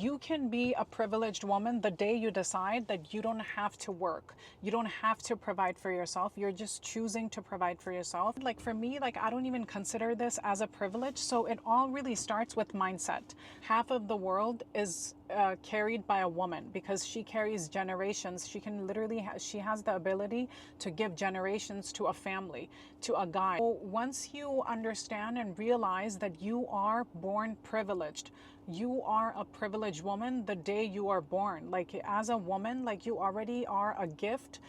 You can be a privileged woman the day you decide that you don't have to work. You don't have to provide for yourself. You're just choosing to provide for yourself. Like for me, like I don't even consider this as a privilege. So it all really starts with mindset. Half of the world is carried by a woman because she carries generations. She can literally, she has the ability to give generations to a family, to a guy. So once you understand and realize that you are born privileged, you are a privileged woman the day you are born. Like as a woman, like you already are a gift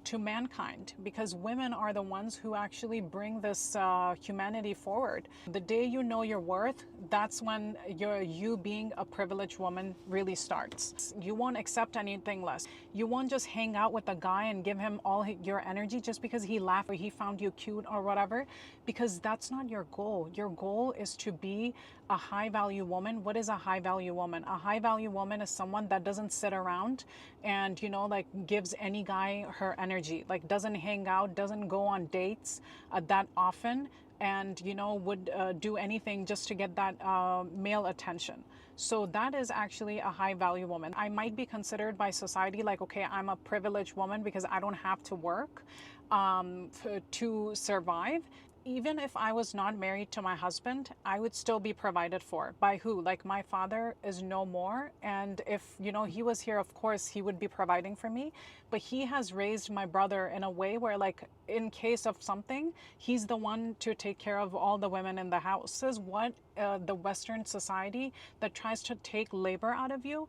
to mankind, because women are the ones who actually bring this humanity forward. The day you know your worth, that's when you being a privileged woman really starts. You won't accept anything less. You won't just hang out with a guy and give him all your energy just because he laughed or he found you cute or whatever, because that's not your goal. Your goal is to be a high value woman. What is a high value woman? A high value woman is someone that doesn't sit around and, you know, like gives any guy her energy, like doesn't hang out, doesn't go on dates that often, and, you know, would do anything just to get that male attention. So that is actually a high value woman. I might be considered by society like, okay, I'm a privileged woman because I don't have to work to survive. Even if I was not married to my husband, I would still be provided for. By who? Like my father is no more. And if, you know, he was here, of course, he would be providing for me. But he has raised my brother in a way where, like, in case of something, he's the one to take care of all the women in the house. This is what the Western society that tries to take labor out of you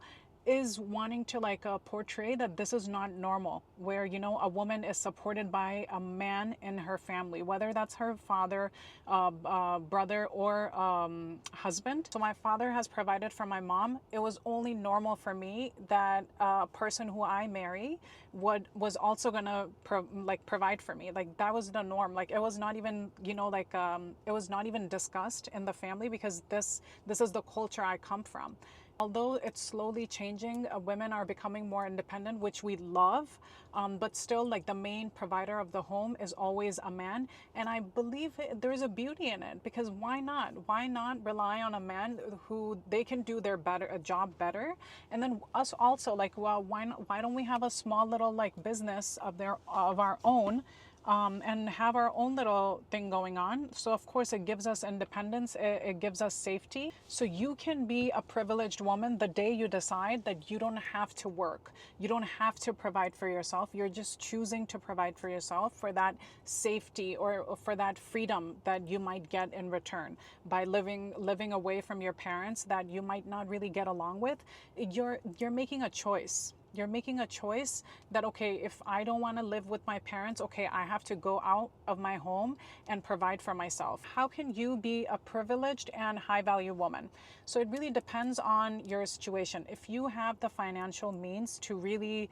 is wanting to like portray that this is not normal, where, you know, a woman is supported by a man in her family, whether that's her father, brother, or husband. So my father has provided for my mom. It was only normal for me that a person who I marry was also gonna provide for me. Like that was the norm. Like it was not even, you know, like it was not even discussed in the family, because this is the culture I come from. Although it's slowly changing, women are becoming more independent, which we love, but still, like, the main provider of the home is always a man. And I believe there's a beauty in it, because why not? Why not rely on a man who they can do their job better? And then us also, like, well, why don't we have a small little like business of our own? And have our own little thing going on. So of course it gives us independence, it gives us safety. So you can be a privileged woman the day you decide that you don't have to work. You don't have to provide for yourself. You're just choosing to provide for yourself for that safety or for that freedom that you might get in return by living away from your parents that you might not really get along with. You're making a choice. You're making a choice that, okay, if I don't want to live with my parents, okay, I have to go out of my home and provide for myself. How can you be a privileged and high value woman? So it really depends on your situation. If you have the financial means to really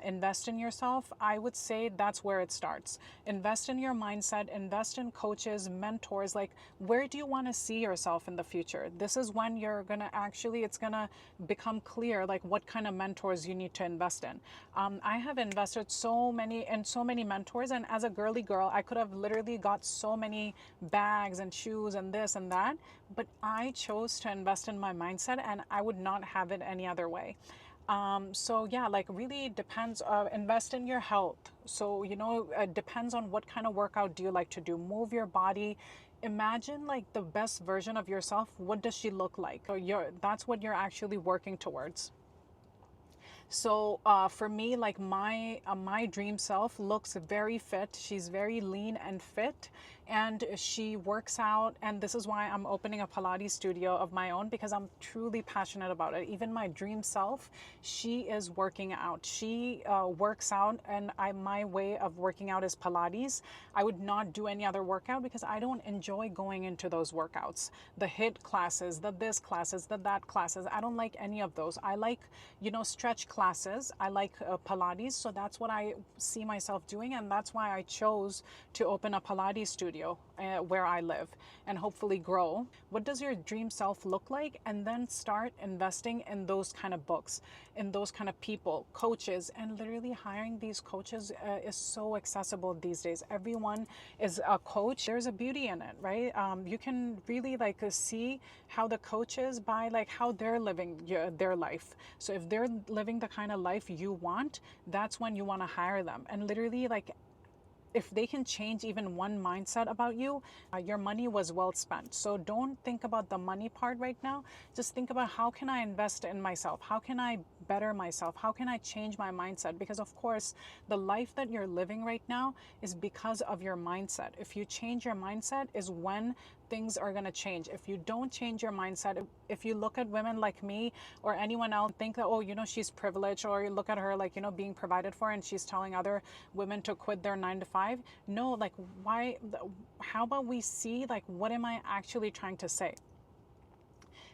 invest in yourself, I would say that's where it starts. Invest in your mindset, invest in coaches, mentors. Like, where do you want to see yourself in the future? This is when you're going to actually, it's going to become clear, like what kind of mentors you need to invest in. I have invested so many mentors, and as a girly girl, I could have literally got so many bags and shoes and this and that, but I chose to invest in my mindset, and I would not have it any other way. So yeah, like really depends. Invest in your health. So, you know, it depends on what kind of workout do you like to do. Move your body. Imagine like the best version of yourself. What does she look like? So that's what you're actually working towards. So for me, like my dream self looks very fit. She's very lean and fit, and she works out. And this is why I'm opening a Pilates studio of my own, because I'm truly passionate about it. Even my dream self, she is working out. She works out, and my way of working out is Pilates. I would not do any other workout because I don't enjoy going into those workouts. The HIIT classes, the this classes, the that classes. I don't like any of those. I like, you know, stretch classes. I like Pilates. So that's what I see myself doing. And that's why I chose to open a Pilates studio. video where I live and hopefully grow. What does your dream self look like? And then start investing in those kind of books, in those kind of people, coaches, and literally hiring these coaches is so accessible these days. Everyone is a coach. There's a beauty in it, right? You can really like see how the coaches by like how they're living their life. So if they're living the kind of life you want, that's when you want to hire them. And literally like if they can change even one mindset about you, your money was well spent. So don't think about the money part right now. Just think about how can I invest in myself? How can I better myself? How can I change my mindset? Because of course, the life that you're living right now is because of your mindset. If you change your mindset is when things are going to change. If you don't change your mindset, if you look at women like me or anyone else, think that, oh, you know, she's privileged, or you look at her like, you know, being provided for and she's telling other women to quit their 9 to 5. No, like why, how about we see like, what am I actually trying to say?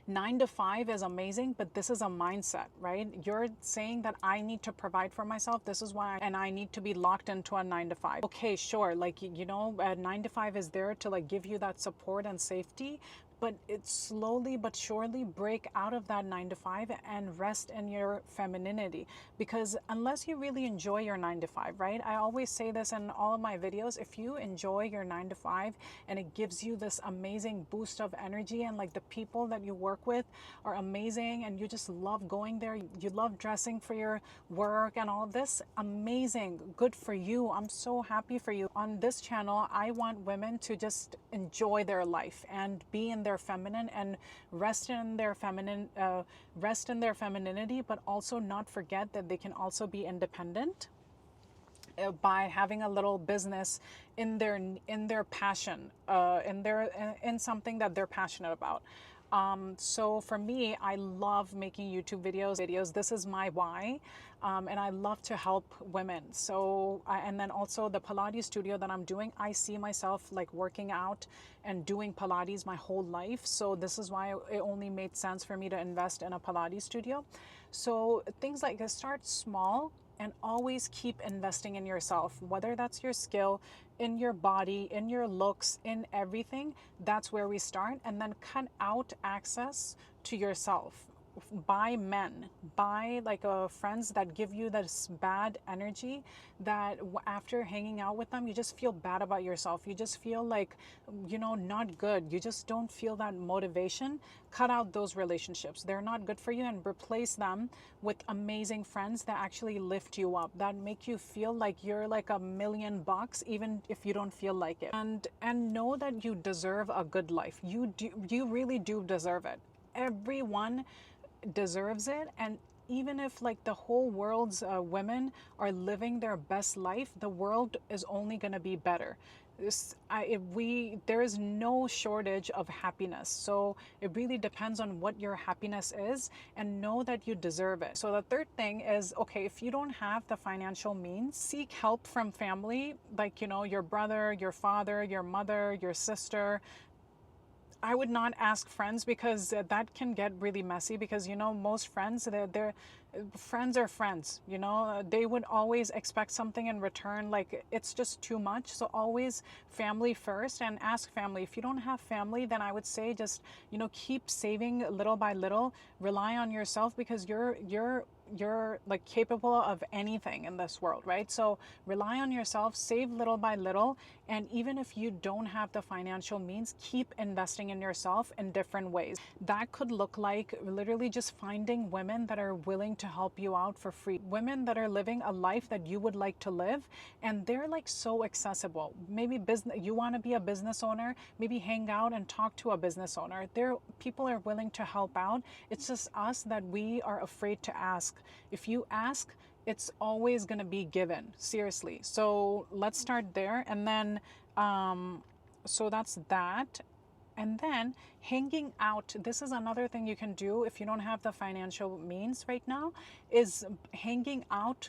9 to 5 is amazing, but this is a mindset, right? You're saying that I need to provide for myself. This is why, and I need to be locked into a 9 to 5. Okay, sure. Like, you know, 9 to 5 is there to like give you that support and safety, but it's slowly but surely break out of that 9 to 5 and rest in your femininity. Because unless you really enjoy your 9 to 5, right? I always say this in all of my videos. If you enjoy your 9 to 5 and it gives you this amazing boost of energy, and like the people that you work with are amazing and you just love going there, you love dressing for your work and all of this, amazing, good for you. I'm so happy for you. On this channel, I want women to just enjoy their life and be in their feminine and rest in their femininity, but also not forget that they can also be independent by having a little business in their passion, in something that they're passionate about. So for me, I love making YouTube videos. This is my why. And I love to help women. So, and then also the Pilates studio that I'm doing, I see myself like working out and doing Pilates my whole life. So this is why it only made sense for me to invest in a Pilates studio. So things like this, start small and always keep investing in yourself, whether that's your skill, in your body, in your looks, in everything. That's where we start. And then cut out access to yourself by men, by like friends that give you this bad energy, that after hanging out with them you just feel bad about yourself, you just feel like, you know, not good, you just don't feel that motivation. Cut out those relationships, they're not good for you, and replace them with amazing friends that actually lift you up, that make you feel like you're like $1,000,000 even if you don't feel like it. And know that you deserve a good life. You really do deserve it. Everyone deserves it. And even if like the whole world's women are living their best life, the world is only going to be better. There is no shortage of happiness. So it really depends on what your happiness is, and know that you deserve it. So the third thing is, okay, if you don't have the financial means, seek help from family, like, you know, your brother, your father, your mother, your sister. I would not ask friends, because that can get really messy, because, you know, most friends, they're friends are friends, you know, they would always expect something in return. Like, it's just too much. So always family first, and ask family. If you don't have family, then I would say just, you know, keep saving little by little, rely on yourself, because you're like capable of anything in this world, right? So rely on yourself, save little by little, and even if you don't have the financial means, keep investing in yourself in different ways. That could look like literally just finding women that are willing to help you out for free, women that are living a life that you would like to live, and they're like so accessible. Maybe you want to be a business owner, maybe hang out and talk to a business owner. People are willing to help out. It's just us that we are afraid to ask. If you ask, it's always going to be given, seriously. So let's start there. And then so that's that. And then hanging out, this is another thing you can do if you don't have the financial means right now, is hanging out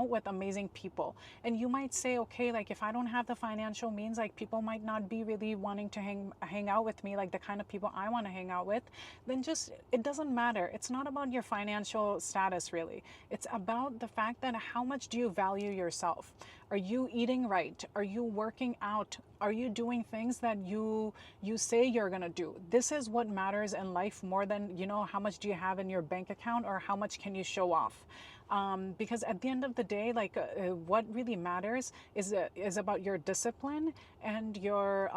with amazing people. And you might say, okay, like if I don't have the financial means, like people might not be really wanting to hang out with me, like the kind of people I want to hang out with. Then just, it doesn't matter. It's not about your financial status really. It's about the fact that how much do you value yourself? Are you eating right? Are you working out? Are you doing things that you say you're going to do? This is what matters in life more than, you know, how much do you have in your bank account or how much can you show off. Because at the end of the day, like what really matters is about your discipline and your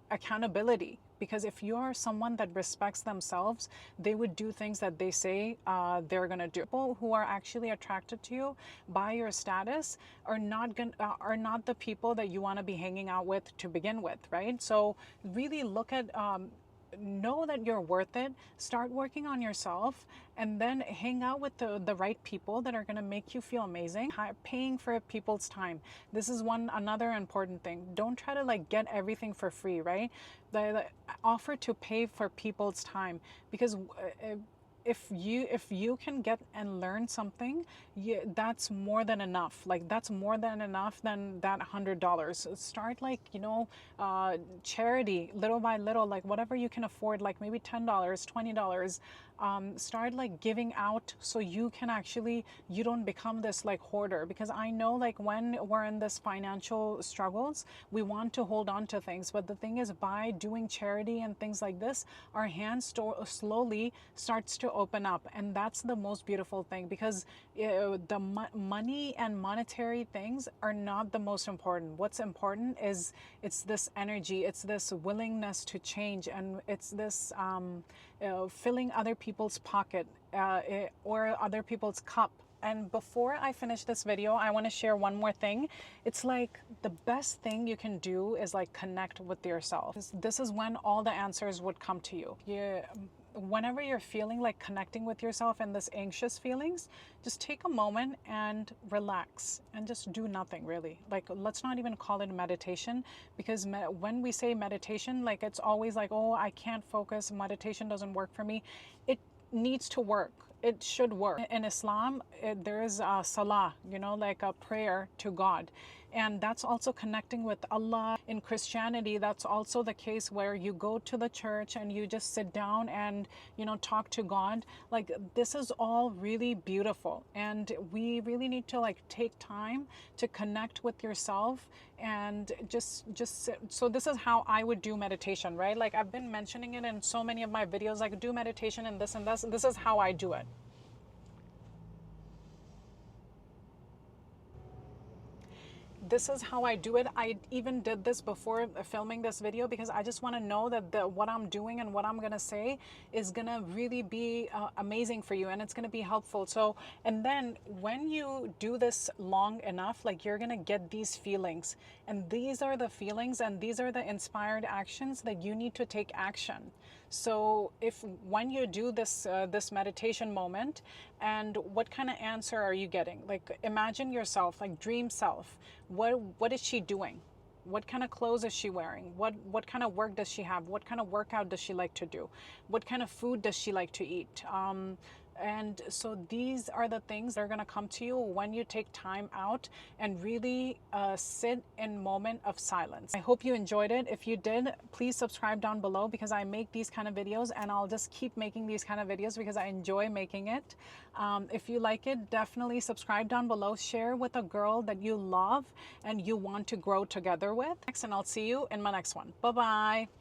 accountability. Because if you're someone that respects themselves, they would do things that they say they're gonna do. People who are actually attracted to you by your status are not the people that you want to be hanging out with to begin with, right? So really look at know that you're worth it, start working on yourself, and then hang out with the right people that are going to make you feel amazing. Paying for people's time, this is another important thing. Don't try to like get everything for free, right? The offer to pay for people's time, because if you can get and learn something, that's more than enough. Like that's more than enough than that $100. Start like, you know, charity little by little, like whatever you can afford, like maybe $10, $20. Start like giving out so you can actually, you don't become this like hoarder. Because I know like when we're in this financial struggles, we want to hold on to things, but the thing is, by doing charity and things like this, our hands slowly starts to open up. And that's the most beautiful thing, because the money and monetary things are not the most important. What's important is it's this energy, it's this willingness to change, and it's this filling other people's pocket or other people's cup. And before I finish this video, I want to share one more thing. It's like the best thing you can do is like connect with yourself. This is when all the answers would come to you. Whenever you're feeling like connecting with yourself and this anxious feelings, just take a moment and relax and just do nothing really. Like, let's not even call it meditation, because when we say meditation, like it's always like, oh, I can't focus, meditation doesn't work for me. It needs to work. It should work. In Islam, there is a salah, you know, like a prayer to God. And that's also connecting with Allah. In Christianity, that's also the case where you go to the church and you just sit down and, you know, talk to God. Like, this is all really beautiful. And we really need to like take time to connect with yourself and just sit. So this is how I would do meditation, right? Like I've been mentioning it in so many of my videos, like do meditation and this and this. This is how I do it. This is how I do it. I even did this before filming this video, because I just want to know that what I'm doing and what I'm going to say is going to really be amazing for you, and it's going to be helpful. So, and then when you do this long enough, like you're going to get these feelings, and these are the feelings and these are the inspired actions that you need to take action. So when you do this meditation moment, and what kind of answer are you getting? Like imagine yourself, like dream self. What is she doing? What kind of clothes is she wearing? What kind of work does she have? What kind of workout does she like to do? What kind of food does she like to eat? And so these are the things that are going to come to you when you take time out and really sit in moment of silence. I hope you enjoyed it. If you did, please subscribe down below, because I make these kind of videos and I'll just keep making these kind of videos because I enjoy making it. If you like it, definitely subscribe down below. Share with a girl that you love and you want to grow together with. And I'll see you in my next one. Bye-bye.